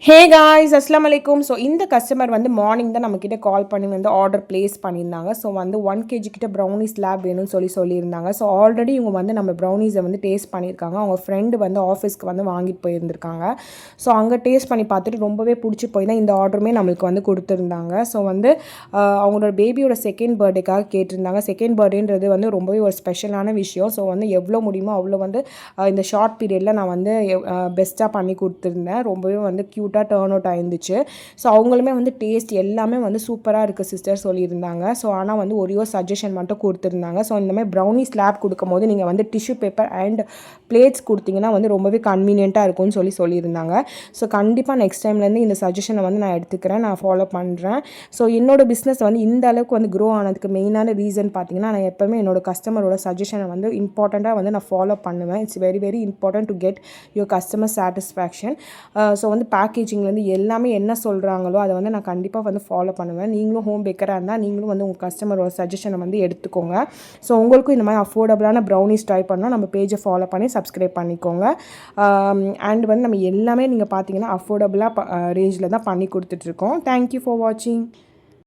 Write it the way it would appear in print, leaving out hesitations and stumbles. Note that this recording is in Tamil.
ஹே காய்ஸ் அஸ்லாம் அலைக்கும். ஸோ இந்த கஸ்டமர் வந்து மார்னிங் தான் நம்மக்கிட்ட கால் பண்ணி வந்து ஆர்டர் ப்ளேஸ் பண்ணியிருந்தாங்க. ஸோ வந்து 1 kg கிட்ட ப்ரௌனி ஸ்லாப் வேணும்னு சொல்லியிருந்தாங்க. ஸோ ஆல்ரெடி இவங்க வந்து நம்ம ப்ரௌனீஸை வந்து டேஸ்ட் பண்ணியிருக்காங்க. அவங்க ஃப்ரெண்டு வந்து ஆஃபீஸ்க்கு வந்து வாங்கிட்டு போயிருந்திருக்காங்க. ஸோ அங்கே டேஸ்ட் பண்ணி பார்த்துட்டு ரொம்பவே பிடிச்சி போய் தான் இந்த ஆர்டருமே நம்மளுக்கு வந்து கொடுத்துருந்தாங்க. ஸோ வந்து அவங்களோட பேபியோட செகண்ட் பர்த்டேக்காக கேட்டிருந்தாங்க. செகண்ட் பர்த்டேன்றது வந்து ரொம்பவே ஒரு ஸ்பெஷலான விஷயம். ஸோ வந்து எவ்வளோ முடியுமோ அவ்வளோ வந்து இந்த ஷார்ட் பீரியடில் நான் வந்து பெஸ்ட்டாக பண்ணி கொடுத்துருந்தேன். ரொம்பவே வந்து டர்ன் அவுட் ஆயிருந்துச்சு. ஸோ அவங்களுமே வந்து டேஸ்ட் எல்லாமே வந்து சூப்பராக இருக்குது சிஸ்டர் சொல்லியிருந்தாங்க. ஸோ ஆனால் வந்து ஒரே ஒரு சஜஷன் மட்டும் கொடுத்துருந்தாங்க. ஸோ இந்த மாதிரி ப்ரௌனி ஸ்லாப் கொடுக்கும் போது நீங்கள் வந்து டிஷ்யூ பேப்பர் அண்ட் பிளேட்ஸ் கொடுத்தீங்கன்னா வந்து ரொம்பவே கன்வீனியண்ட்டாக இருக்கும்னு சொல்லியிருந்தாங்க. ஸோ கண்டிப்பாக நெக்ஸ்ட் டைம்லேருந்து இந்த சஜஷனை வந்து நான் எடுத்துக்கிறேன், நான் ஃபாலோ பண்ணுறேன். ஸோ என்னோடய பிஸ்னஸ் வந்து இந்த அளவுக்கு வந்து க்ரோ ஆனதுக்கு மெயினான ரீசன் பார்த்தீங்கன்னா, நான் எப்போவுமே என்னோட கஸ்டமரோட சஜஷனை வந்து இம்பார்ட்டண்ட்டாக வந்து நான் ஃபாலோ பண்ணுவேன். It's very very important to get your customer satisfaction. So வந்து பேக்கேஜிங்லேருந்து எல்லாமே என்ன சொல்கிறாங்களோ அதை வந்து நான் கண்டிப்பாக வந்து ஃபாலோ பண்ணுவேன். நீங்களும் ஹோம் பேக்கராக இருந்தால் நீங்களும் வந்து உங்கள் கஸ்டமரோட சஜஷனை வந்து எடுத்துக்கோங்க. ஸோ உங்களுக்கும் இந்த மாதிரி அஃபோர்டபுளான ப்ரௌனிஸ் ட்ரை பண்ணால் நம்ம பேஜை ஃபாலோ பண்ணி சப்ஸ்கிரைப் பண்ணிக்கோங்க. அண்ட் வந்து நம்ம எல்லாமே நீங்கள் பார்த்தீங்கன்னா அஃபோர்டபுளாக ரேஞ்சில் தான் பண்ணி கொடுத்துட்ருக்கோம். தேங்க்யூ ஃபார் வாட்சிங்.